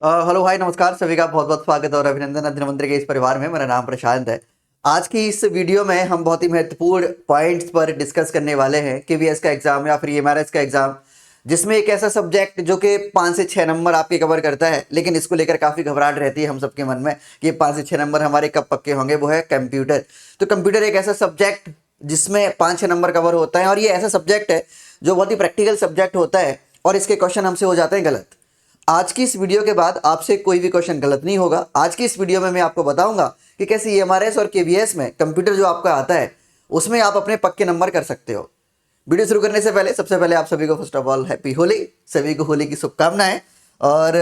Hello hi नमस्कार सभी का बहुत बहुत स्वागत और अभिनंदन अध्ययन के इस परिवार में। मेरा नाम प्रशांत है। आज की इस वीडियो में हम बहुत ही महत्वपूर्ण पॉइंट्स पर डिस्कस करने वाले हैं केवीएस का एग्जाम या फिर एमआरएस का एग्जाम, जिसमें एक ऐसा सब्जेक्ट जो कि 5 से 6 नंबर आपके कवर करता है, लेकिन इसको लेकर काफ़ी घबराहट रहती है हम सबके मन में कि 5 से 6 नंबर हमारे कब पक्के होंगे। वो है कंप्यूटर। तो कंप्यूटर एक ऐसा सब्जेक्ट जिसमें 5-6 नंबर कवर होता है और ये ऐसा सब्जेक्ट है जो बहुत ही प्रैक्टिकल सब्जेक्ट होता है और इसके क्वेश्चन हमसे हो जाते हैं गलत। आज की इस वीडियो के बाद आपसे कोई भी क्वेश्चन गलत नहीं होगा। आज की इस वीडियो में मैं आपको बताऊंगा कि कैसे एमआरएस और केवीएस में कंप्यूटर जो आपका आता है उसमें आप अपने पक्के नंबर कर सकते हो। वीडियो शुरू करने से पहले सबसे पहले आप सभी को first of all happy Holi, सभी को होली की शुभकामनाएं। और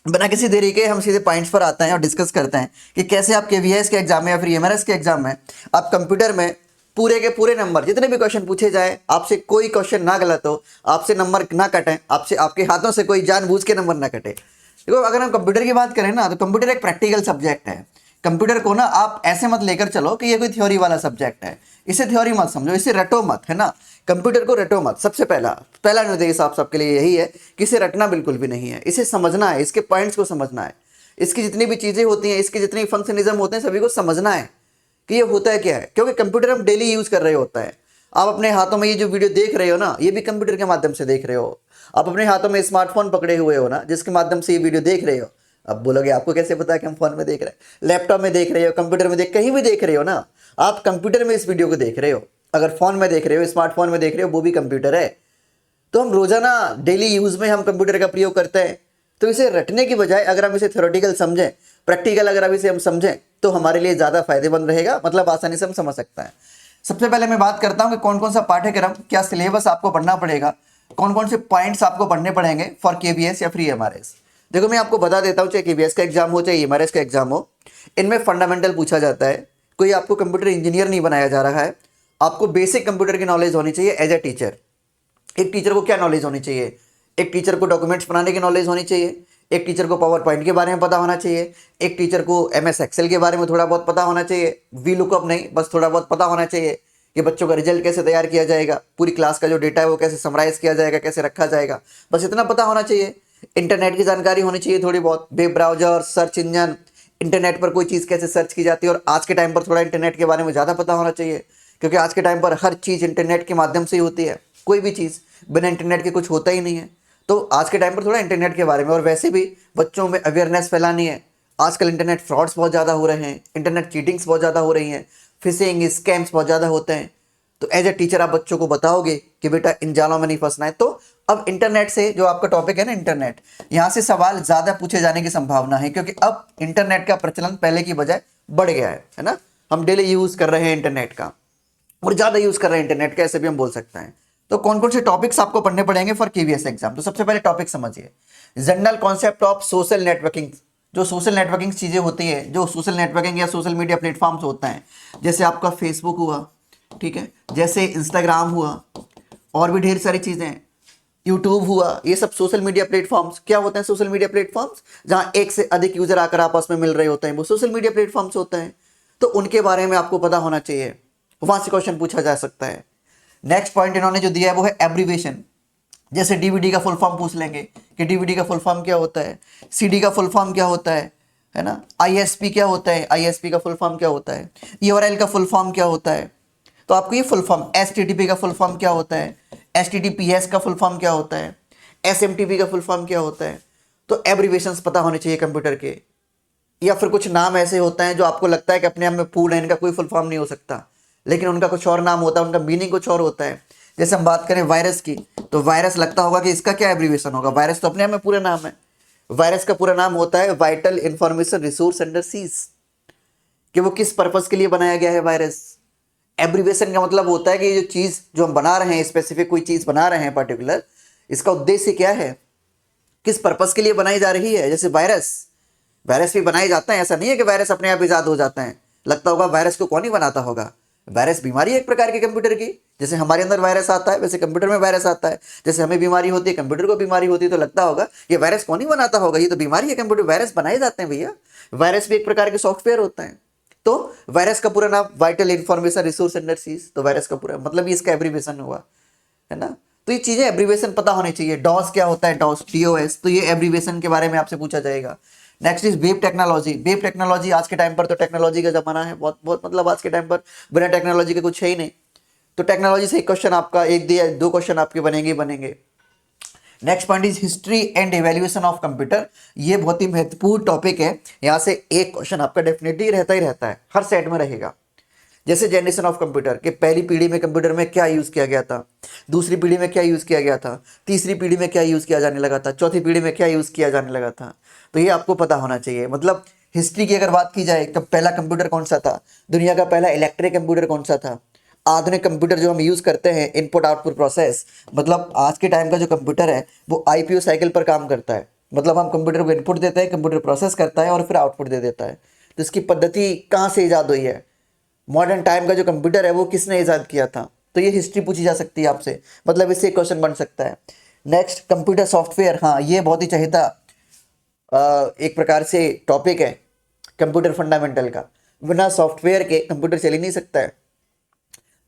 बिना किसी देरी के हम सीधे पॉइंट्स पर आते हैं और डिस्कस करते हैं कि कैसे आप केवीएस के एग्जाम में या फिर एमआरएस के एग्जाम में आप कंप्यूटर में पूरे के पूरे नंबर, जितने भी क्वेश्चन पूछे जाए, आपसे कोई क्वेश्चन ना गलत हो, आपसे नंबर ना कटें, आपसे आपके हाथों से कोई जानबूझ के नंबर ना कटे। देखो, अगर हम कंप्यूटर की बात करें ना, तो कंप्यूटर एक प्रैक्टिकल सब्जेक्ट है। कंप्यूटर को ना आप ऐसे मत लेकर चलो कि ये कोई थ्योरी वाला सब्जेक्ट है। इसे थ्योरी मत समझो, इसे रटो मत, है ना। कंप्यूटर को रटो मत। सबसे पहला निर्देश आप सबके लिए यही है कि इसे रटना बिल्कुल भी नहीं है, इसे समझना है, इसके पॉइंट्स को समझना है, इसकी जितनी भी चीज़ें होती हैं, इसके जितने फंक्शनिज्म होते हैं, सभी को समझना है कि ये होता है क्या है। क्योंकि कंप्यूटर हम डेली यूज़ कर रहे होता है। आप अपने हाथों में ये जो वीडियो देख रहे हो ना, ये भी कंप्यूटर के माध्यम से देख रहे हो। आप अपने हाथों में स्मार्टफोन पकड़े हुए हो ना, जिसके माध्यम से ये वीडियो देख रहे हो। अब बोलोगे आपको कैसे पता कि हम फोन में देख रहे हैं, लैपटॉप में देख रहे हो, कंप्यूटर में कहीं भी देख रहे हो ना, आप कंप्यूटर में इस वीडियो को देख रहे हो। अगर फोन में देख रहे हो, स्मार्टफोन में देख रहे हो, वो भी कंप्यूटर है। तो हम रोजाना डेली यूज में हम कंप्यूटर का प्रयोग करते हैं। तो इसे रटने की बजाय अगर हम इसे थ्योरेटिकल समझें, प्रैक्टिकल अगर हम इसे समझें, तो हमारे लिए ज़्यादा फायदेमंद रहेगा, मतलब आसानी से हम समझ सकते हैं। सबसे पहले मैं बात करता हूं कि कौन कौन सा पाठ्यक्रम, क्या सिलेबस आपको पढ़ना पड़ेगा, कौन कौन से पॉइंट्स आपको पढ़ने पड़ेंगे फॉर केवीएस या फिर एमआरएस। देखो, मैं आपको बता देता हूं, चाहे केवीएस का एग्जाम हो चाहे एमआरएस का एग्जाम हो, इनमें फंडामेंटल पूछा जाता है। कोई आपको कंप्यूटर इंजीनियर नहीं बनाया जा रहा है। आपको बेसिक कंप्यूटर की नॉलेज होनी चाहिए एज ए टीचर। एक टीचर को क्या नॉलेज होनी चाहिए? एक टीचर को डॉक्यूमेंट्स बनाने की नॉलेज होनी चाहिए, एक टीचर को पावर पॉइंट के बारे में पता होना चाहिए, एक टीचर को एमएस एक्सेल के बारे में थोड़ा बहुत पता होना चाहिए, वी लुकअप नहीं, बस थोड़ा बहुत पता होना चाहिए कि बच्चों का रिजल्ट कैसे तैयार किया जाएगा, पूरी क्लास का जो डेटा है वो कैसे समराइज किया जाएगा, कैसे रखा जाएगा, बस इतना पता होना चाहिए। इंटरनेट की जानकारी होनी चाहिए थोड़ी बहुत, web browser, search engine, internet पर कोई चीज़ कैसे सर्च की जाती है। और आज के टाइम पर थोड़ा इंटरनेट के बारे में ज़्यादा पता होना चाहिए, क्योंकि आज के टाइम पर हर चीज़ इंटरनेट के माध्यम से ही होती है। कोई भी चीज़ बिना इंटरनेट के कुछ होता ही नहीं है। तो आज के टाइम पर थोड़ा इंटरनेट के बारे में, और वैसे भी बच्चों में अवेयरनेस फैलानी है। आजकल इंटरनेट फ्रॉड्स बहुत ज़्यादा हो रहे हैं, इंटरनेट चीटिंग्स बहुत ज़्यादा हो रही हैं, फिशिंग स्कैम्स बहुत ज़्यादा होते हैं। तो एज ए टीचर आप बच्चों को बताओगे कि बेटा इन जालों में नहीं फंसना है। तो अब इंटरनेट से, जो आपका टॉपिक है ना इंटरनेट, यहाँ से सवाल ज़्यादा पूछे जाने की संभावना है, क्योंकि अब इंटरनेट का प्रचलन पहले की बजाय बढ़ गया है ना। हम डेली यूज़ कर रहे हैं इंटरनेट का, और ज़्यादा यूज़ कर रहे हैं इंटरनेट का, ऐसे भी हम बोल सकते हैं। तो कौन कौन से टॉपिक्स आपको पढ़ने पड़ेंगे फॉर केवीएस एग्जाम? तो सबसे पहले टॉपिक समझिए, general concept of social networking. जो सोशल नेटवर्किंग चीज़ें होती है, जो सोशल नेटवर्किंग या सोशल मीडिया प्लेटफॉर्म्स होते हैं, जैसे आपका फेसबुक हुआ, ठीक है, जैसे इंस्टाग्राम हुआ, और भी ढेर सारी चीज़ें, यूट्यूब हुआ, ये सब सोशल मीडिया प्लेटफॉर्म्स क्या होते हैं? सोशल मीडिया प्लेटफॉर्म्स जहाँ एक से अधिक यूजर आकर आपस में मिल रहे होते हैं, वो सोशल मीडिया प्लेटफॉर्म्स होते हैं। तो उनके बारे में आपको पता होना चाहिए, वहां से क्वेश्चन पूछा जा सकता है। नेक्स्ट पॉइंट इन्होंने जो दिया है वो है एब्रीवेशन। जैसे डीवीडी का फुल फॉर्म पूछ लेंगे कि डीवीडी का फुल फॉर्म क्या होता है, सीडी का फुल फॉर्म क्या होता है ना, आईएसपी क्या होता है, आईएसपी का फुल फॉर्म क्या होता है, यूआरएल का फुल फॉर्म क्या होता है। तो आपको ये फुल फॉर्म, एचटीटीपी का फुल फॉर्म क्या होता है, एचटीटीपीएस का फुल फॉर्म क्या होता है, एसएमटीपी का फुल फॉर्म क्या होता है। तो एब्रीवेशंस पता होने चाहिए कंप्यूटर के। या फिर कुछ नाम ऐसे होते हैं जो आपको लगता है कि अपने आप में पूर्ण है, इनका कोई फुल फॉर्म नहीं हो सकता, लेकिन उनका कुछ और नाम होता है, उनका मीनिंग कुछ और होता है। जैसे हम बात करें वायरस की, तो वायरस लगता होगा कि इसका क्या एब्रीवेशन होगा। वायरस तो अपने आप में पूरा नाम है। वायरस का पूरा नाम होता है vital information resource under seize, कि वो किस पर्पस के लिए बनाया गया है वायरस। एब्रीवेशन का मतलब होता है कि ये जो चीज़ जो हम बना रहे हैं, स्पेसिफिक कोई चीज़ बना रहे हैं पर्टिकुलर, इसका उद्देश्य क्या है, किस पर्पस के लिए बनाई जा रही है। जैसे वायरस, वायरस भी बनाए जाते हैं, ऐसा नहीं है कि वायरस अपने आप ईजाद हो जाते हैं। लगता होगा वायरस को कौन ही बनाता होगा। वायरस बीमारी है एक प्रकार की कंप्यूटर की। जैसे हमारे अंदर वायरस आता है, वैसे कंप्यूटर में वायरस आता है। जैसे हमें बीमारी होती है, कंप्यूटर को बीमारी होती है, तो लगता होगा ये वायरस कौन ही बनाता होगा, ये तो बीमारी है कंप्यूटर। वायरस बनाए जाते हैं भैया, वायरस भी एक प्रकार के सॉफ्टवेयर होते हैं। तो वायरस का पूरा नाम vital information resource under seize, तो वायरस का पूरा मतलब ही इसका एब्रीवेशन हुआ, है ना। तो ये चीजें एब्रीवेशन पता होनी चाहिए। डॉस क्या होता है, डॉस DOS, तो ये एब्रीवेशन के बारे में आपसे पूछा जाएगा। Next is web technology. Web technology आज के टाइम पर तो टेक्नोलॉजी का जमाना है, बहुत बहुत मतलब आज के टाइम पर बिना टेक्नोलॉजी के कुछ है ही नहीं। तो टेक्नोलॉजी से एक क्वेश्चन आपका, एक दिया 2 क्वेश्चन आपके बनेंगे बनेंगे। Next point is history and evaluation of computer. ये बहुत ही महत्वपूर्ण टॉपिक है, यहाँ से एक क्वेश्चन आपका डेफिनेटली रहता ही रहता है, हर सेट में रहेगा। जैसे जनरेशन ऑफ कंप्यूटर के पहली पीढ़ी में कंप्यूटर में क्या यूज़ किया गया था, दूसरी पीढ़ी में क्या यूज़ किया गया था, तीसरी पीढ़ी में क्या यूज़ किया जाने लगा था, चौथी पीढ़ी में क्या यूज़ किया जाने लगा था। तो ये आपको पता होना चाहिए। मतलब हिस्ट्री की अगर बात की जाए, कब पहला कंप्यूटर कौन सा था, दुनिया का पहला इलेक्ट्रिक कंप्यूटर कौन सा था, आधुनिक कंप्यूटर जो हम यूज़ करते हैं इनपुट आउटपुट प्रोसेस, मतलब आज के टाइम का जो कंप्यूटर है वो IPO साइकिल पर काम करता है। मतलब हम कंप्यूटर को इनपुट देते हैं, कंप्यूटर प्रोसेस करता है और फिर आउटपुट दे देता है। तो इसकी पद्धति कहाँ से ईजाद हुई है, मॉडर्न टाइम का जो कंप्यूटर है वो किसने ईजाद किया था। तो ये हिस्ट्री पूछी जा सकती है आपसे, मतलब इससे क्वेश्चन बन सकता है। नेक्स्ट कंप्यूटर सॉफ्टवेयर, हाँ ये बहुत ही चाहीदा एक प्रकार से टॉपिक है कंप्यूटर फंडामेंटल का। बिना सॉफ्टवेयर के कंप्यूटर चल ही नहीं सकता है।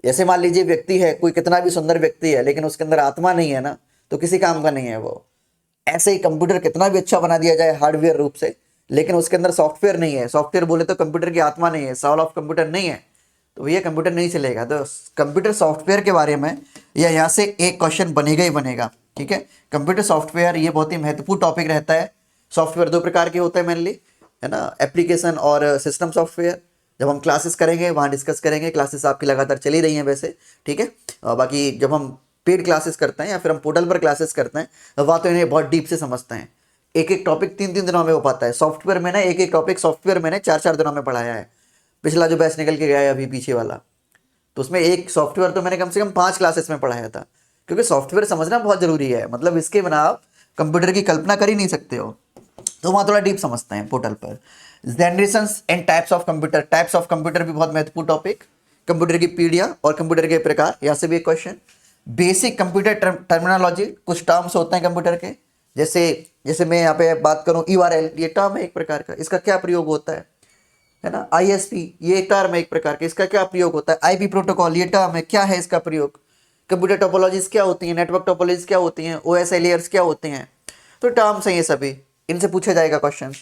जैसे मान लीजिए व्यक्ति है, कोई कितना भी सुंदर व्यक्ति है लेकिन उसके अंदर आत्मा नहीं है ना, तो किसी काम का नहीं है वो। ऐसे ही कंप्यूटर कितना भी अच्छा बना दिया जाए हार्डवेयर रूप से, लेकिन उसके अंदर सॉफ्टवेयर नहीं है, सॉफ्टवेयर बोले तो कंप्यूटर की आत्मा नहीं है, सोल ऑफ कंप्यूटर नहीं है, तो ये कंप्यूटर नहीं चलेगा। तो कंप्यूटर सॉफ्टवेयर के बारे में या यहाँ से एक क्वेश्चन बनेगा ही बनेगा। ठीक है, कंप्यूटर सॉफ्टवेयर ये बहुत ही महत्वपूर्ण टॉपिक रहता है। सॉफ्टवेयर 2 प्रकार के होते हैं मेनली, है ना, एप्लीकेशन और सिस्टम सॉफ्टवेयर। जब हम क्लासेस करेंगे वहाँ डिस्कस करेंगे, क्लासेस आपकी लगातार चली रही हैं वैसे, ठीक है। और बाकी जब हम पेड क्लासेस करते हैं या फिर हम पोर्टल पर क्लासेस करते हैं वहाँ तो इन्हें बहुत डीप से समझते हैं। एक एक टॉपिक 3-3 दिनों में हो पाता है। सॉफ्टवेयर में ना एक एक टॉपिक सॉफ्टवेयर मैंने 4-4 दिनों में पढ़ाया है। पिछला जो बैच निकल के गया है अभी पीछे वाला, तो उसमें एक सॉफ्टवेयर तो मैंने कम से कम 5 क्लासेस में पढ़ाया था, क्योंकि सॉफ्टवेयर समझना बहुत ज़रूरी है। मतलब इसके बिना आप कंप्यूटर की कल्पना कर ही नहीं सकते हो। तो वहाँ थोड़ा डीप समझते हैं पोर्टल पर। Generations and types of computer, types of computer भी बहुत महत्वपूर्ण टॉपिक। कंप्यूटर की पीढ़ियाँ और कंप्यूटर के प्रकार, यहाँ से भी एक क्वेश्चन। बेसिक कंप्यूटर टर्मिनोलॉजी, कुछ टर्म्स होते हैं कंप्यूटर के, जैसे जैसे मैं यहाँ पे बात करूँ URL, ये टर्म है एक प्रकार का, इसका क्या प्रयोग होता है ना। ISP ये टर्म है एक प्रकार का, इसका क्या प्रयोग होता है। IP प्रोटोकॉल ये टर्म है, क्या है इसका प्रयोग। कंप्यूटर टोपोलॉजीज क्या होती हैं, नेटवर्क टोपोलॉजीज क्या होती हैं, OSI लेयर्स क्या होते हैं। तो टर्म्स हैं ये सभी, इनसे पूछा जाएगा क्वेश्चन।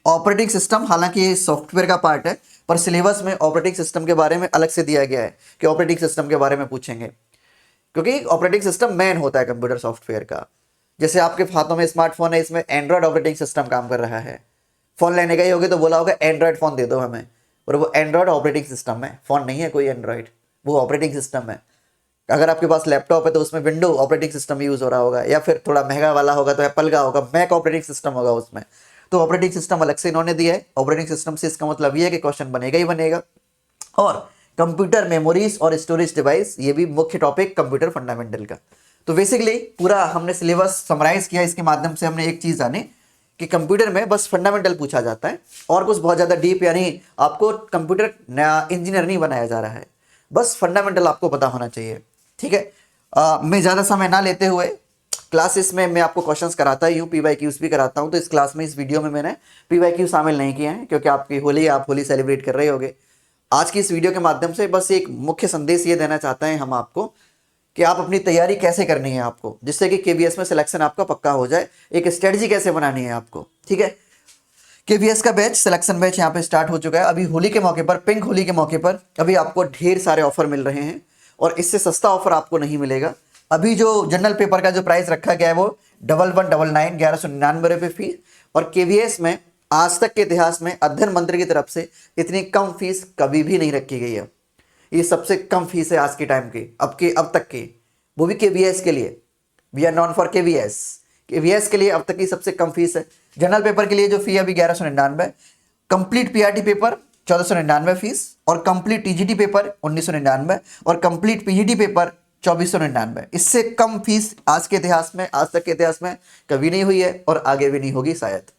ऑपरेटिंग सिस्टम, हालांकि ये सॉफ्टवेयर का पार्ट है, पर सिलेबस में ऑपरेटिंग सिस्टम के बारे में अलग से दिया गया है कि ऑपरेटिंग सिस्टम के बारे में पूछेंगे, क्योंकि ऑपरेटिंग सिस्टम मेन होता है कंप्यूटर सॉफ्टवेयर का। जैसे आपके हाथों में स्मार्टफोन है, इसमें एंड्रॉयड ऑपरेटिंग सिस्टम काम कर रहा है। फ़ोन लेने गए होगे तो बोला होगा एंड्रॉयड फ़ोन दे दो हमें, और वो एंड्रॉयड ऑपरेटिंग सिस्टम है, फ़ोन नहीं है कोई एंड्रॉयड, वो ऑपरेटिंग सिस्टम है। अगर आपके पास लैपटॉप है तो उसमें विंडो ऑपरेटिंग सिस्टम यूज़ हो रहा होगा, या फिर थोड़ा महंगा वाला होगा तो एप्पल का होगा, मैक ऑपरेटिंग सिस्टम होगा उसमें। तो ऑपरेटिंग सिस्टम अलग से इन्होंने दिया है। ऑपरेटिंग सिस्टम से इसका मतलब ये है कि क्वेश्चन बनेगा ही बनेगा। और कंप्यूटर मेमोरीज और स्टोरेज डिवाइस, ये भी मुख्य टॉपिक कंप्यूटर फंडामेंटल का। तो बेसिकली पूरा हमने सिलेबस समराइज किया, इसके माध्यम से हमने एक चीज़ जानी कि कंप्यूटर में बस फंडामेंटल पूछा जाता है, और कुछ बहुत ज़्यादा डीप यानी आपको कंप्यूटर इंजीनियर नहीं बनाया जा रहा है, बस फंडामेंटल आपको पता होना चाहिए। ठीक है, मैं ज़्यादा समय ना लेते हुए क्लासेस में मैं आपको क्वेश्चंस कराता ही हूँ, PYQs भी कराता हूँ। तो इस क्लास में, इस वीडियो में मैंने PYQ शामिल नहीं किए हैं, क्योंकि आपकी होली, आप होली सेलिब्रेट कर रहे होगे। आज की इस वीडियो के माध्यम से बस एक मुख्य संदेश ये देना चाहते हैं हम आपको कि आप अपनी तैयारी कैसे करनी है आपको, जिससे कि KVS में सिलेक्शन आपका पक्का हो जाए। एक स्ट्रेटजी कैसे बनानी है आपको, ठीक है। KVS का बैच, सिलेक्शन बैच यहाँ पे स्टार्ट हो चुका है। अभी होली के मौके पर, पिंक होली के मौके पर अभी आपको ढेर सारे ऑफर मिल रहे हैं, और इससे सस्ता ऑफर आपको नहीं मिलेगा। अभी जो जनरल पेपर का जो प्राइस रखा गया है वो 1199 1199 फीस, और KVS में आज तक के इतिहास में अध्ययन मंत्र की तरफ से इतनी कम फीस कभी भी नहीं रखी गई है। ये सबसे कम फीस है आज के टाइम की, अब तक की, वो भी KVS के लिए। We are known for KVS के लिए अब तक की सबसे कम फीस है। जनरल पेपर के लिए जो फी है अभी 1199, कंप्लीट PRT पेपर 1499 फीस, और कंप्लीट TGT पेपर 1999, और कंप्लीट PGT पेपर 2499। इससे कम फीस आज के इतिहास में, आज तक के इतिहास में कभी नहीं हुई है, और आगे भी नहीं होगी शायद।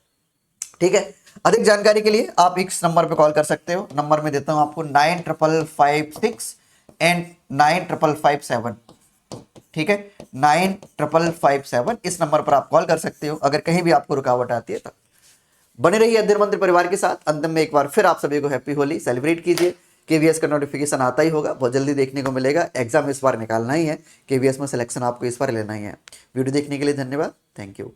ठीक है, अधिक जानकारी के लिए आप इस नंबर पे कॉल कर सकते हो। नंबर में देता हूं आपको 9556 एंड 9557। ठीक है, 9557, इस नंबर पर आप कॉल कर सकते हो अगर कहीं भी आपको रुकावट आती है। तब बने रहिए अध्ययन मंत्र परिवार के साथ। अंत में एक बार फिर आप सभी को हैप्पी होली सेलिब्रेट कीजिए। केवीएस का नोटिफिकेशन आता ही होगा, बहुत जल्दी देखने को मिलेगा। एग्जाम इस बार निकालना ही है, केवीएस में सिलेक्शन आपको इस बार लेना ही है। वीडियो देखने के लिए धन्यवाद, थैंक यू।